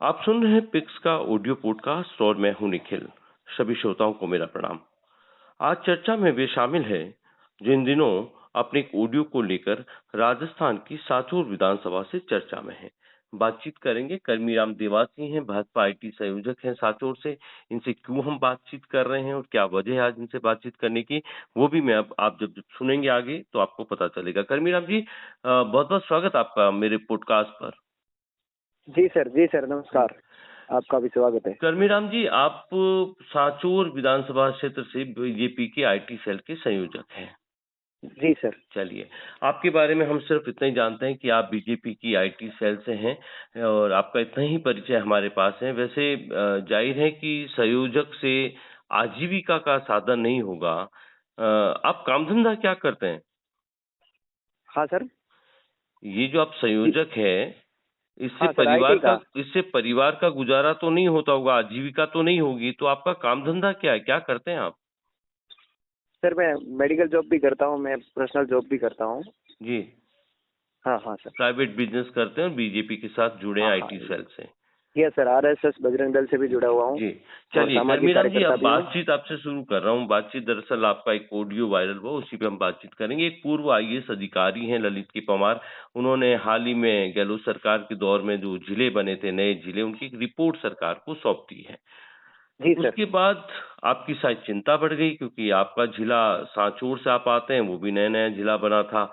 आप सुन रहे हैं पिक्स का ऑडियो पॉडकास्ट और मैं हूं निखिल। सभी श्रोताओं को मेरा प्रणाम। आज चर्चा में वे शामिल हैं जिन दिनों अपने एक ऑडियो को लेकर राजस्थान की साचोर विधानसभा से चर्चा में हैं। बातचीत करेंगे कर्मीराम देवासी हैं, भाजपा आईटी संयोजक हैं साचोर से। इनसे क्यों हम बातचीत कर रहे हैं और क्या वजह है आज इनसे बातचीत करने की, वो भी मैं अब आप जब सुनेंगे आगे तो आपको पता चलेगा। कर्मीराम जी, बहुत बहुत स्वागत आपका मेरे पॉडकास्ट पर। जी सर, नमस्कार। आपका भी स्वागत है। कर्मीराम जी, आप सांचौर विधानसभा क्षेत्र से बीजेपी के आईटी सेल के संयोजक हैं। जी सर। चलिए, आपके बारे में हम सिर्फ इतना ही जानते हैं कि आप बीजेपी की आईटी सेल से हैं और आपका इतना ही परिचय हमारे पास है। वैसे जाहिर है कि संयोजक से आजीविका का साधन नहीं होगा। आप काम धंधा क्या करते हैं? हाँ सर। ये जो आप संयोजक है, इससे हाँ सर, इससे परिवार का गुजारा तो नहीं होता होगा, आजीविका तो नहीं होगी, तो आपका काम धंधा क्या है, क्या करते हैं आप? सर मैं मेडिकल जॉब भी करता हूँ, मैं पर्सनल जॉब भी करता हूँ। जी। हाँ सर। प्राइवेट बिजनेस करते हैं और बीजेपी के साथ जुड़े हैं हाँ आईटी सेल से। Yes sir, RSS Bajrang Dal से भी जुड़ा हुआ हूँ। जी। और चलिए सामाजिक कर्मीराम जी, कार्यकर्ता अब भी हूँ। बातचीत आपसे शुरू कर रहा हूँ। बातचीत दरअसल आपका एक ऑडियो वायरल हुआ, उसी पे हम बातचीत करेंगे। एक पूर्व आईएएस अधिकारी हैं ललित के पवार, उन्होंने हाल ही में गहलोत सरकार के दौर में जो जिले बने थे, नए जिले, उनकी एक रिपोर्ट सरकार को सौंप दी है। जी सर। उसके बाद आपकी शायद चिंता बढ़ गई क्योंकि आपका जिला सांचौर से आप आते हैं, वो भी नया नया जिला बना था।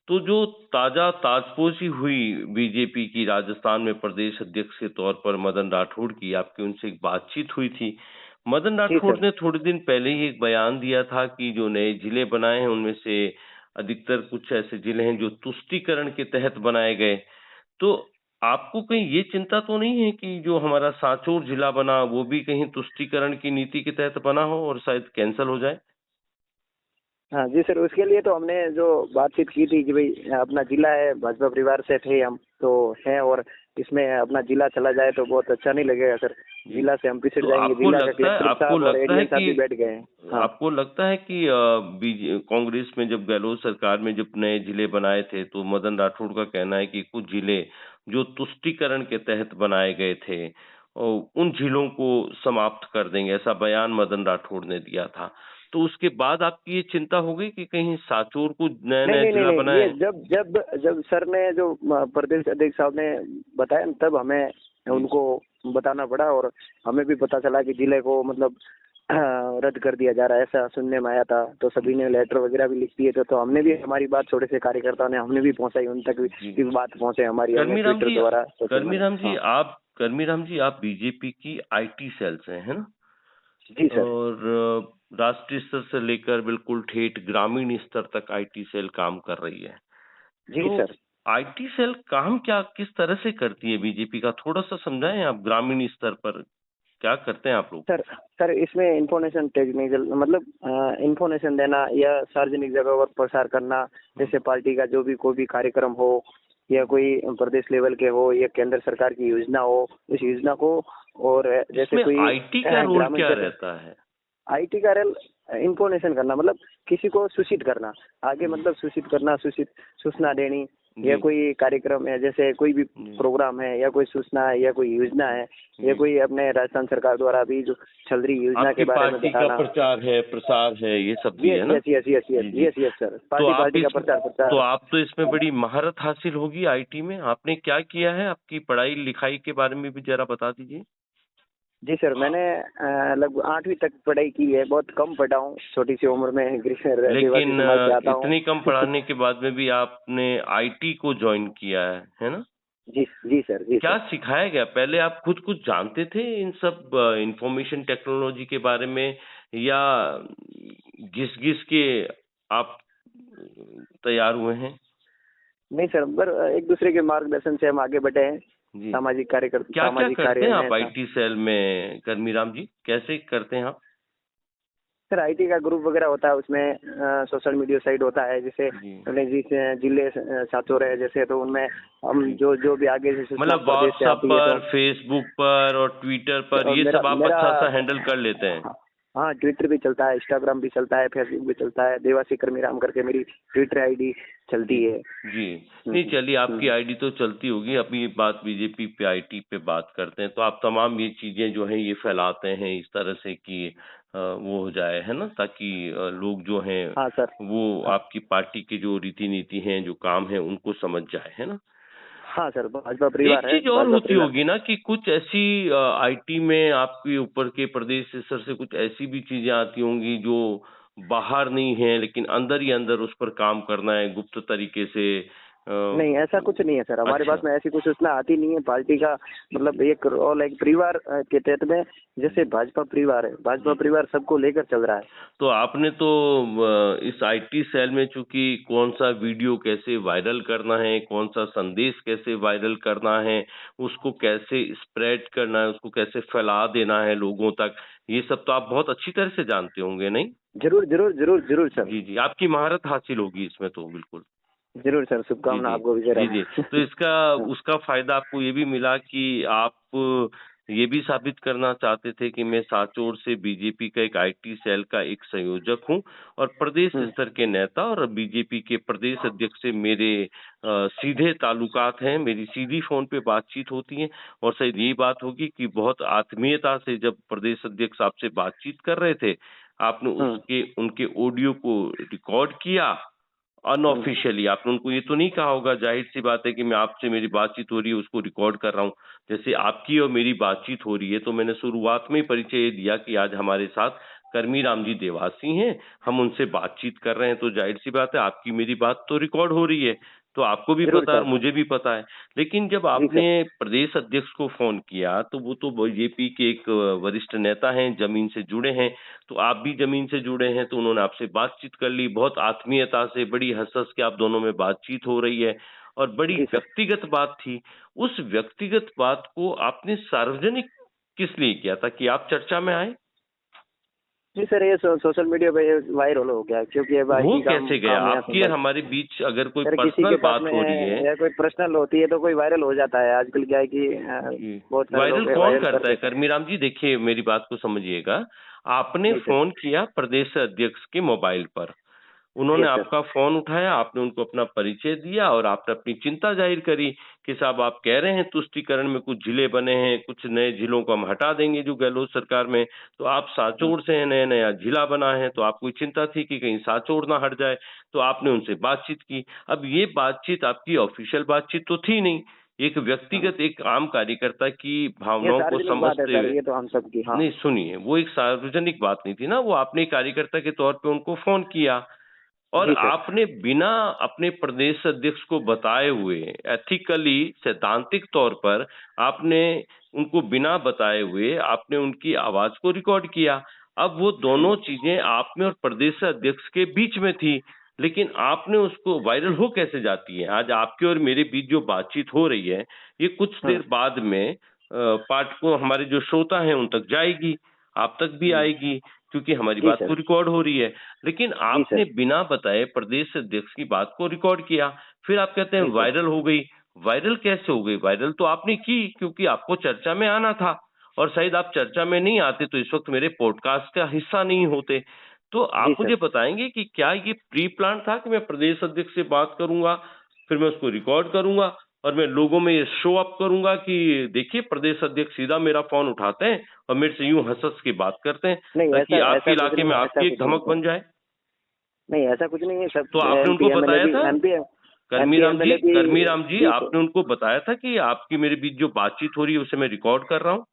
तो जो ताजा ताजपोशी हुई बीजेपी की राजस्थान में प्रदेश अध्यक्ष के तौर पर मदन राठौड़ की, आपकी उनसे एक बातचीत हुई थी। मदन जी राठौड़ सर। ने थोड़े दिन पहले ही एक बयान दिया था कि जो नए जिले बनाए हैं उनमें से अधिकतर कुछ ऐसे जिले हैं जो तुष्टीकरण के तहत बनाए गए। तो आपको कहीं ये चिंता तो नहीं है कि जो हमारा सांचौर जिला बना वो भी कहीं तुष्टीकरण की नीति के तहत बना हो और शायद कैंसल हो जाए? हाँ जी सर, उसके लिए तो हमने जो बातचीत की थी कि भाई अपना जिला है, भाजपा परिवार से थे हम तो हैं, और इसमें अपना जिला चला जाए तो बहुत अच्छा नहीं लगेगा सर। जिला से हम पिछड़ तो जाएंगे। आपको जिला का लगता है कलेक्टर आपको साहब और लगता है एडीएम साहब भी कि बैठ गए हैं। हाँ। आपको लगता है कि कांग्रेस में जब गहलोत सरकार में जब नए जिले बनाए थे तो मदन राठौड़ का कहना है कि कुछ जिले जो तुष्टीकरण के तहत बनाए गए थे और उन जिलों को समाप्त कर देंगे, ऐसा बयान मदन राठौड़ ने दिया था। तो उसके बाद आपकी ये चिंता हो गई कि कहीं सांचौर को नया नया जिला नहीं, ये बनाए? जब जब जब सर ने जो प्रदेश अध्यक्ष साहब ने बताया न, तब हमें उनको बताना पड़ा और हमें भी पता चला कि जिले को मतलब रद्द कर दिया जा रहा है, ऐसा सुनने में आया था। तो सभी ने लेटर वगैरह भी लिख दिए थे, तो हमने भी हमारी बात थोड़े से कार्यकर्ताओं ने हमने भी पहुंचाई, उन तक भी बात पहुंचे हमारी, हमें ट्विटर द्वारा। कर्मीराम जी, आप बीजेपी की आईटी सेल से हैं ना? जी सर। और राष्ट्रीय स्तर से लेकर बिल्कुल ठेठ ग्रामीण स्तर तक आईटी सेल काम कर रही है। जी तो सर। आईटी सेल काम क्या किस तरह से करती है बीजेपी का, थोड़ा सा समझाएं आप। ग्रामीण स्तर पर क्या करते हैं आप लोग? सर इसमें इंफॉर्मेशन टेक्निकल मतलब इंफॉर्मेशन देना या सार्वजनिक जगह पर प्रसार करना, जैसे पार्टी का जो भी कोई भी कार्यक्रम हो या कोई प्रदेश लेवल के हो या केंद्र सरकार की योजना हो, उस योजना को, और जैसे कोई आईटी का रोल क्या रहता है? आईटी का रोल इंफॉर्मेशन करना, मतलब किसी को सूचित करना, आगे मतलब सूचित करना, सूचना देनी, या कोई कार्यक्रम है, जैसे कोई भी प्रोग्राम है या कोई सूचना है या कोई योजना है या कोई अपने राजस्थान सरकार द्वारा भी जो चल रही योजना के बारे में बताना। प्रचार है, प्रसार है, ये सब भी है ना? Yes sir. पार्टी का प्रचार। तो आप तो इसमें बड़ी महारत हासिल होगी आईटी में। आपने क्या किया है? आपकी पढ़ाई लिखाई के बारे में भी जरा बता दीजिए। जी सर, मैंने लगभग 8वीं तक पढ़ाई की है, बहुत कम पढ़ा हूँ, छोटी सी उम्र में। लेकिन इतनी कम पढ़ाने के बाद में भी आपने आईटी को ज्वाइन किया है ना? जी सर। क्या सिखाया गया? पहले आप खुद कुछ जानते थे इन सब इंफॉर्मेशन टेक्नोलॉजी के बारे में, या घिस के आप तैयार हुए हैं? नहीं सर, पर एक दूसरे के मार्गदर्शन से हम आगे बढ़े हैं। सामाजिक कार्यकर्ता। क्या करते हैं आप आईटी सेल में कर्मीराम जी, कैसे करते हैं आप? सर आईटी का ग्रुप वगैरह होता है, उसमें सोशल मीडिया साइट होता है, जैसे जिले सांचौर है जैसे, तो उनमें हम जो भी आगे से मतलब व्हाट्सएप पर, फेसबुक पर और ट्विटर पर, ये सब आप अच्छा सा हैंडल कर लेते हैं? हाँ, ट्विटर भी चलता है, इंस्टाग्राम भी चलता है, फेसबुक भी चलता है, देवासी कर्मीराम करके मेरी ट्विटर आईडी चलती है। जी। नहीं चलिए आपकी आईडी तो चलती होगी, अभी बात बीजेपी पे आईटी पे बात करते हैं, तो आप तमाम ये चीज़ें जो हैं ये फैलाते हैं इस तरह से कि वो हो जाए, है ना? ताकि लोग जो हैं हाँ सर। वो हाँ, आपकी पार्टी के जो रीति-नीति हैं, जो काम है उनको समझ जाए, है ना? हाँ सर, भाजपा एक परिवार है, चीज और भाजपा होती परिवार। होगी ना कि कुछ ऐसी आईटी में आपके ऊपर के प्रदेश स्तर से कुछ ऐसी भी चीजें आती होंगी जो बाहर नहीं है लेकिन अंदर ही अंदर उस पर काम करना है गुप्त तरीके से। नहीं, ऐसा कुछ नहीं है सर, हमारे पास अच्छा। में ऐसी कुछ सूचना आती नहीं है। पार्टी का मतलब एक रोल, एक परिवार के तहत में, जैसे भाजपा परिवार है, भाजपा परिवार सबको लेकर चल रहा है। तो आपने तो इस आईटी सेल में चूंकि कौन सा वीडियो कैसे वायरल करना है, कौन सा संदेश कैसे वायरल करना है, उसको कैसे स्प्रेड करना है, उसको कैसे फैला देना है लोगों तक, ये सब तो आप बहुत अच्छी तरह से जानते होंगे, नहीं? जरूर जरूर जरूर जरूर सर। जी, जी, आपकी महारत हासिल होगी इसमें तो बिल्कुल। जरूर सर, जी, शुभकामना जी। आपको भी जी, जरा। जी। तो इसका उसका फ़ायदा आपको ये भी मिला कि आप ये भी साबित करना चाहते थे कि मैं सांचौर से बीजेपी का एक आईटी सेल का एक संयोजक हूँ और प्रदेश स्तर के नेता और बीजेपी के प्रदेश अध्यक्ष से मेरे सीधे ताल्लुकात हैं, मेरी सीधी फ़ोन पे बातचीत होती है और शायद यही बात होगी कि बहुत आत्मीयता से जब प्रदेश अध्यक्ष आपसे बातचीत कर रहे थे, आपने उसके उनके ऑडियो को रिकॉर्ड किया अनऑफिशियली। आपने उनको ये तो नहीं कहा होगा, ज़ाहिर-सी बात है कि मैं आपसे मेरी बातचीत हो रही है, उसको रिकॉर्ड कर रहा हूँ। जैसे आपकी और मेरी बातचीत हो रही है, तो मैंने शुरुआत में ही परिचय ये दिया कि आज हमारे साथ कर्मीराम जी देवासी हैं, हम उनसे बातचीत कर रहे हैं, तो ज़ाहिर-सी बात है आपकी मेरी बात तो रिकॉर्ड हो रही है। तो आपको भी जरूर पता है और सर। मुझे भी पता है। लेकिन जब जी आपने सर। प्रदेश अध्यक्ष को फ़ोन किया, तो वो तो बीजेपी के एक वरिष्ठ नेता हैं, ज़मीन से जुड़े हैं। तो आप भी ज़मीन से जुड़े हैं, तो उन्होंने आपसे बातचीत कर ली, बहुत आत्मीयता से, बड़ी हँस-हँस के आप दोनों में बातचीत हो रही है और बड़ी जी सर। व्यक्तिगत बात थी। उस व्यक्तिगत बात को आपने सार्वजनिक किस लिए किया था कि आप चर्चा में आएँ? जी सर, ये सोशल मीडिया पे वायरल हो गया, क्योंकि अब हो आईटी काम कैसे गया? काम यहाँ आपकी और संभाल। हमारे बीच अगर कोई सर, किसी पर्सनल के पास बात में हो रही है। या कोई पर्सनल होती है तो कोई वायरल हो जाता है। आजकल क्या है कि जी। बहुत सारे वायरल लोग कौन वायरल कर करता है? देते हैं। कर्मीराम जी देखिए मेरी बात को समझिएगा। आपने जी सर। फ़ोन किया प्रदेश अध्यक्ष के मोबाइल पर। उन्होंने यस सर। आपका फ़ोन उठाया, आपने उनको अपना परिचय दिया और आपने अपनी चिंता ज़ाहिर करी कि साहब आप कह रहे हैं तुष्टीकरण में कुछ ज़िले बने हैं, कुछ नए ज़िलों को हम हटा देंगे जो गहलोत सरकार में, तो आप सांचौर से हैं, नया-नया ज़िला बना है, तो आपको चिंता थी कि कहीं सांचौर ना हट जाए, तो आपने उनसे बातचीत की। अब ये बातचीत आपकी ऑफ़िशियल बातचीत तो थी नहीं, एक हाँ, व्यक्तिगत एक आम कार्यकर्ता की ये भावनाओं को सार्वजनिक बात है समझते सर, हुए। ये तो हम सबकी। हाँ। नहीं सुनिए, वो एक सार्वजनिक बात नहीं थी ना, वो आपने कार्यकर्ता के तौर पे उनको फ़ोन किया। और जी सर। आपने बिना अपने प्रदेश अध्यक्ष को बताए हुए एथिकली सैद्धांतिक तौर पर आपने उनको बिना बताए हुए आपने उनकी आवाज को रिकॉर्ड किया। अब वो दोनों चीजें आप में और प्रदेश अध्यक्ष के बीच में थी, लेकिन आपने उसको वायरल हो कैसे जाती है? आज आपके और मेरे बीच जो बातचीत हो रही है, ये कुछ हाँ। देर बाद में पाठकों हमारे जो श्रोता हैं उन तक जाएगी, आप तक भी आएगी, क्योंकि हमारी जी बात तो सर। रिकॉर्ड हो रही है। लेकिन जी आपने सर। बिना बताए प्रदेश अध्यक्ष की बात को रिकॉर्ड किया, फिर आप कहते हैं जी सर। वायरल हो गई। वायरल कैसे हो गई? वायरल तो आपने की क्योंकि आपको चर्चा में आना था और शायद आप चर्चा में नहीं आते तो इस वक्त मेरे पॉडकास्ट का हिस्सा नहीं होते। तो जी आप सर। मुझे बताएंगे कि क्या ये प्री प्लान था कि मैं प्रदेश अध्यक्ष से बात करूंगा, फिर मैं उसको रिकॉर्ड करूंगा और मैं लोगों में ये शो अप करूंगा कि देखिए प्रदेश अध्यक्ष सीधा मेरा फोन उठाते हैं और मेरे से यूं हंस-हंस के बात करते हैं नहीं, ताकि ऐसा आपके ऐसा कुछ इलाके नहीं में है, ऐसा आपकी एक कुछ नहीं धमक है। बन जाए। नहीं, ऐसा कुछ नहीं है तो सब। आपने एमपी उनको एमएलए बताया भी, था? एमएलए भी। कर्मीराम जी जी सर। आपने उनको बताया था कि आपकी मेरे बीच जो बातचीत हो रही है उसे मैं रिकॉर्ड कर रहा हूँ?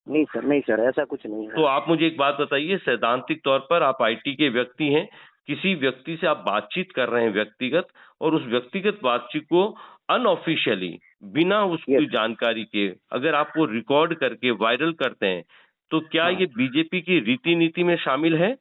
नहीं सर, नहीं सर, ऐसा कुछ नहीं तो है। आप मुझे एक बात बताइए सैद्धांतिक तौर पर आप आईटी के व्यक्ति हैं, किसी व्यक्ति से आप बातचीत कर रहे हैं व्यक्तिगत और उस व्यक्तिगत बातचीत को अनऑफिशियली बिना उसकी यस। जानकारी के अगर आप वो रिकॉर्ड करके वायरल करते हैं, तो क्या हाँ। ये बीजेपी की रीति नीति में शामिल है?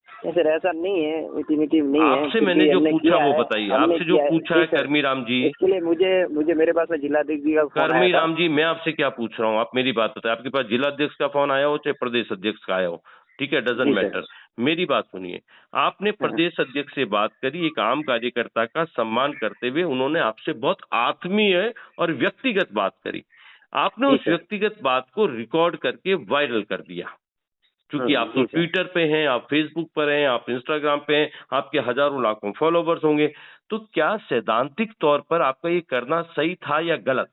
नहीं सर, ऐसा नहीं है, इतनी नहीं है, आपसे फिर मैंने भी जो हमने पूछा किया वो है। बताइए, हमने आपसे जो किया है पूछा जी है सर। कर्मीराम जी। इसके लिए मुझे मुझे मेरे पास में जिलाध्यक्ष जी का फोन आया था। कर्मीराम जी मैं आपसे क्या पूछ रहा हूँ, आप मेरी बात बताएं, आपके पास जिला अध्यक्ष का फोन आया हो चाहे प्रदेश अध्यक्ष का आया हो, ठीक है, डजंट जी सर। मैटर। मेरी बात सुनिए, आपने हाँ। प्रदेश अध्यक्ष से बात करी, एक आम कार्यकर्ता का सम्मान करते हुए उन्होंने आपसे बहुत आत्मीय और व्यक्तिगत बात करी। आपने जी उस सर। व्यक्तिगत बात को रिकॉर्ड करके वायरल कर दिया, क्योंकि आप तो जी सर। ट्विटर पे हैं, आप फेसबुक पर हैं, आप इंस्टाग्राम पे हैं, आपके हजारों लाखों फॉलोवर्स होंगे। तो क्या सैद्धांतिक तौर पर आपका ये करना सही था या गलत?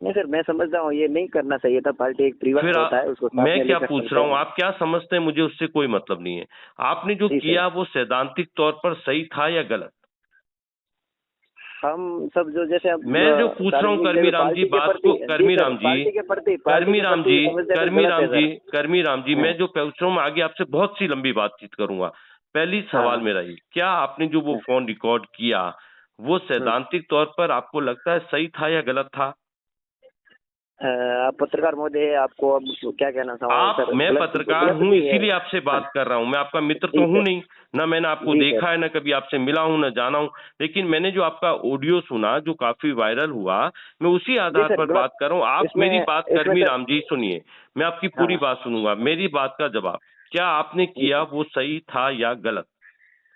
नहीं सर, मैं समझता हूँ ये नहीं करना चाहिए था। पार्टी एक परिवार फिर होता है, उसको साथ मैं में क्या लेकर पूछ चलते रहा हूँ, हैं। आप क्या समझते हैं, मुझे उससे कोई मतलब नहीं है। आपने जो जी सर। किया वो सैद्धांतिक तौर पर सही था या गलत? हम सब जो जैसे अब मैं जो पूछ रहा हूँ सार्वजनिक कर्मी जगह राम जी, पार्टी के बात प्रति, को जी कर्मी सर, राम जी, पार्टी कर्मी के राम प्रति जी, समझते तो कर्मी गलत राम है जी, सर। कर्मी राम जी, हाँ। मैं जो पूछ रहा हूँ, मैं आगे आपसे बहुत सी लंबी बातचीत करूंगा। पहली सवाल हाँ। मेरा ये, क्या आपने जो वो हाँ। फोन रिकॉर्ड किया वो हम्म। सैद्धांतिक तौर पर आपको लगता है सही था या गलत था? आप पत्रकार महोदय, आपको अब क्या कहना चाहूँ सर, मैं गलत पत्रकार गलत हूं नहीं है। इसीलिए आपसे हाँ। बात कर रहा हूं, मैं आपका मित्र तो जी हूं सर। नहीं, ना मैंने आपको जी सर। देखा है, ना कभी आपसे मिला हूं, ना जाना हूं। लेकिन मैंने जो आपका ऑडियो सुना जो काफी वायरल हुआ, मैं उसी जी आधार सर, पर गलत। बात कर रहा हूं। आप इसमें मेरी बात, इसमें कर्मी सर। राम जी सुनिए, मैं आपकी पूरी हाँ। बात सुनूंगा, मेरी बात का जवाब, क्या आपने जी किया सर। वो सही था या गलत?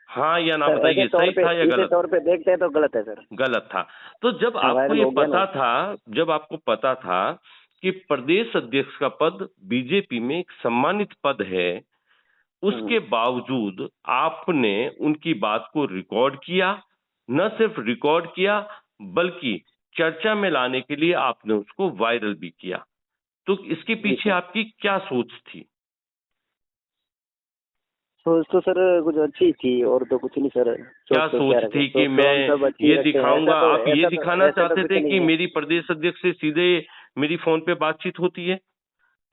हाँ या ना सर ऐसे बताइए, तौर सही पे, था या इसे गलत? तौर पे देखते हैं तो गलत है सर। गलत था। तो हाँ, वायरल हो गया ना। जब आपको पता था कि प्रदेश अध्यक्ष का पद बीजेपी में एक सम्मानित पद है, हम्म। उसके बावजूद आपने उनकी बात को रिकॉर्ड किया, न सिर्फ रिकॉर्ड किया बल्कि चर्चा में लाने के लिए आपने उसको वायरल भी किया। तो इसके जी पीछे सर। आपकी क्या सोच थी? सोच तो सर कुछ अच्छी थी, और तो कुछ नहीं सर। सोच क्या तो सोच क्या रखें, थी कि सोच तो हम मैं सब अच्छी ये रखते हैं। दिखाऊंगा, आप ये दिखाना ऐसा तो चाहते कुछ थे कि नहीं है। मेरी प्रदेश अध्यक्ष से सीधे मेरी फोन पे बातचीत होती है,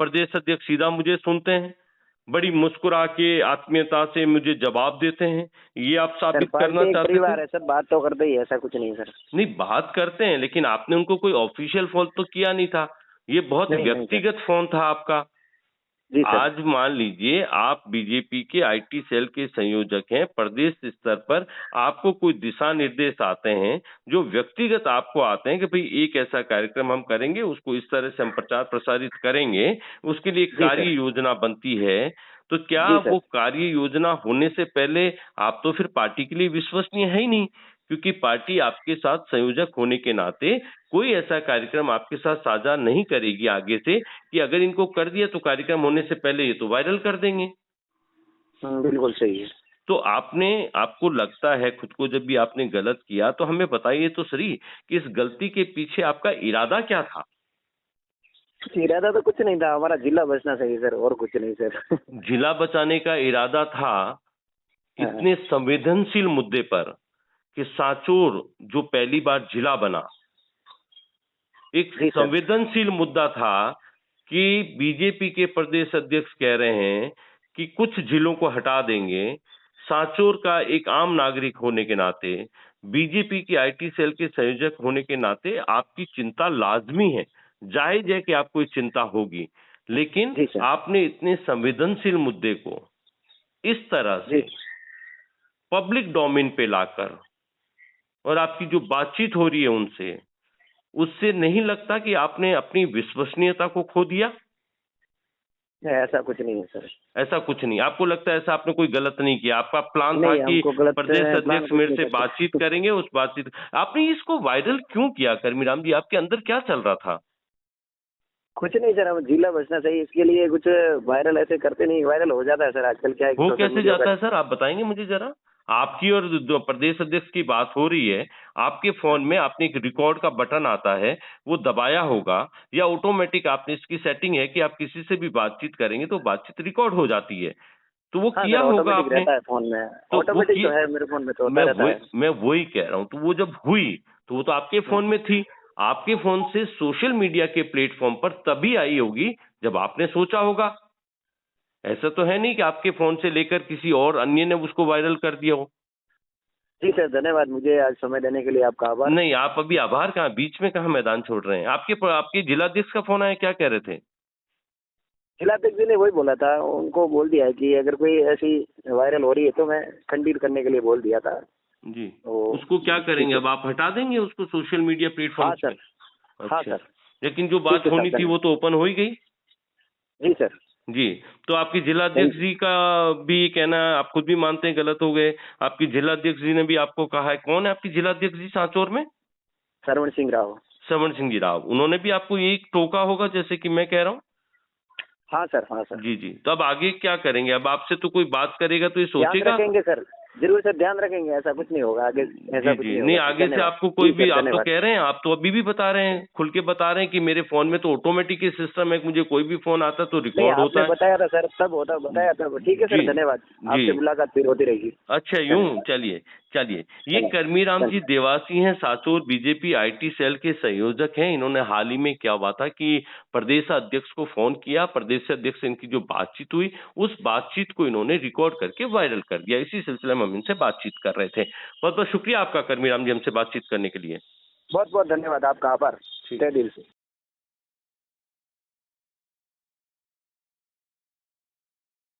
प्रदेश अध्यक्ष सीधा मुझे सुनते हैं, बड़ी मुस्कुरा के आत्मीयता से मुझे जवाब देते हैं, ये आप सर साबित करना पार्टी एक चाहते थे? परिवार है सर, बात तो करते ही है, ऐसा कुछ नहीं है सर। नहीं, बात करते हैं लेकिन आपने उनको कोई ऑफिशियल फोन तो किया नहीं था, ये बहुत नहीं नहीं सर। व्यक्तिगत फोन था आपका। जी सर। आज मान लीजिए आप बीजेपी के आईटी सेल के संयोजक हैं, प्रदेश स्तर पर आपको कोई दिशा निर्देश आते हैं, जो व्यक्तिगत आपको आते हैं कि भाई एक ऐसा कार्यक्रम हम करेंगे, उसको इस तरह से हम प्रचार प्रसारित करेंगे, उसके लिए एक जी कार्य सर। योजना बनती है। तो क्या जी वो सर। कार्य योजना होने से पहले आप तो फिर पार्टी के लिए विश्वसनीय है ही नहीं, क्योंकि पार्टी आपके साथ संयोजक होने के नाते कोई ऐसा कार्यक्रम आपके साथ साझा नहीं करेगी आगे से कि अगर इनको कर दिया तो कार्यक्रम होने से पहले ये तो वायरल कर देंगे। बिल्कुल सही है। तो आपको लगता है खुद को जब भी आपने गलत किया तो हमें बताइए तो सही कि इस गलती के पीछे आपका इरादा क्या था? इरादा तो कुछ नहीं था, हमारा जिला बचना चाहिए सर, और कुछ नहीं सर। जिला बचाने का इरादा था हाँ। इतने संवेदनशील मुद्दे पर कि सांचौर जो पहली बार जिला बना, एक जी सर। संवेदनशील मुद्दा था कि बीजेपी के प्रदेश अध्यक्ष कह रहे हैं कि कुछ जिलों को हटा देंगे। सांचौर का एक आम नागरिक होने के नाते, बीजेपी की आईटी सेल के संयोजक होने के नाते आपकी चिंता लाजमी है। जायज है कि आपको ये चिंता होगी, लेकिन जी सर। आपने इतने संवेदनशील मुद्दे को इस तरह जी। से पब्लिक डोमेन पे लाकर और आपकी जो बातचीत हो रही है उनसे, उससे नहीं लगता कि आपने अपनी विश्वसनीयता को खो दिया? ऐसा कुछ नहीं है सर। ऐसा कुछ नहीं, आपको लगता है ऐसा आपने कोई गलत नहीं किया, आपका प्लान था नहीं, कि हमको गलत प्रदेश प्लान अध्यक्ष कुछ मेरे नहीं से बातचीत करते। करेंगे, उस बातचीत आपने इसको वायरल क्यों किया कर्मीराम जी? आपके अंदर क्या चल रहा था? कुछ नहीं सर, हम जिला बचना चाहिए इसके लिए कुछ वायरल ऐसे करते नहीं, वायरल हो जाता है सर आजकल, क्या है हो सोशल कैसे मीडिया जाता का। है सर, आप बताएंगे मुझे जरा? आपकी और जो प्रदेश अध्यक्ष की बात हो रही है, आपके फोन में आपने एक रिकॉर्ड का बटन आता है, वो दबाया होगा या ऑटोमेटिक आपने इसकी सेटिंग है कि आप किसी से भी बातचीत करेंगे तो बातचीत रिकॉर्ड हो जाती है, तो वो हाँ किया सर, होगा ऑटोमेटिक आपने। रहता है फोन में। तो वो ऑटोमेटिक की तो है मेरे फोन में, तो होता रहता है। मैं वही कह रहा हूं, तो वो जब हुई तो वो तो आपके फोन में थी, आपके फोन से सोशल मीडिया के प्लेटफॉर्म पर तभी आई होगी जब आपने सोचा होगा। ऐसा तो है नहीं कि आपके फोन से लेकर किसी और अन्य ने उसको वायरल कर दिया हो। जी सर, धन्यवाद, मुझे आज समय देने के लिए आपका आभार। नहीं, आप अभी आभार कहाँ, बीच में कहाँ मैदान छोड़ रहे हैं? आपके जिलाध्यक्ष का फोन आया, क्या कह रहे थे? जिलाध्यक्ष जी ने वही बोला था, उनको बोल दिया है कि अगर कोई ऐसी वायरल हो रही है तो मैं खंडित करने के लिए बोल दिया था। जी, तो उसको क्या ठीक करेंगे है। अब, आप हटा देंगे उसको सोशल मीडिया हाँ प्लेटफॉर्म्स पे? सर। हाँ अच्छा, सर। लेकिन जो ठीक बात है सर, होनी थी वो धन्यवाद। तो ओपन हो ही गई। जी सर। जी, तो आपके जिलाध्यक्ष थैंक जी का भी कहना है, आप खुद भी मानते हैं गलत हो गए, आपकी जिलाध्यक्ष जी ने भी आपको कहा है, कौन है आपकी जिलाध्यक्ष जी सांचौर में? श्रवण सिंह राव। श्रवण सिंह जी राव, उन्होंने भी आपको यही टोका होगा जैसे कि मैं कह रहा हूँ? हाँ सर, हाँ सर। जी जी, तो अब आगे क्या करेंगे? अब आपसे तो कोई बात करेगा तो ये ध्यान सोचेगा। रखेंगे सर, जरूर सर, ध्यान रखेंगे, ऐसा कुछ नहीं होगा आगे, ऐसा जी कुछ जी, नहीं नहीं होगा सर। आगे से धन्यवाद आपको कोई जी भी, सर, आप तो धन्यवाद। कह रहे हैं, आप तो अभी भी बता रहे हैं, खुल के बता रहे हैं कि मेरे फोन में तो ऑटोमेटिक ही सिस्टम है, मुझे कोई भी फोन आता तो नहीं, रिकॉर्ड होता आपने है। बताया था सर, तब होता बताया था। ठीक है सर, जी धन्यवाद। जी, आपसे मुलाकात फिर होती रहेगी। अच्छा यूं, धन्यवाद। चलिए चलिए, ये धन्यवाद। कर्मीराम जी धन्यवाद। देवासी हैं, साचौर बीजेपी आईटी सेल के संयोजक हैं। इन्होंने हाल ही में क्या हुआ था कि प्रदेश अध्यक्ष को फोन किया, प्रदेश अध्यक्ष से इनकी जो बातचीत हुई, उस बातचीत को इन्होंने रिकॉर्ड करके वायरल कर दिया। इसी सिलसिले में हम इनसे बातचीत कर रहे थे। बहुत बहुत शुक्रिया आपका कर्मीराम जी हमसे बातचीत करने के लिए। बहुत बहुत धन्यवाद, आपका आभार ठीक। तहे दिल से।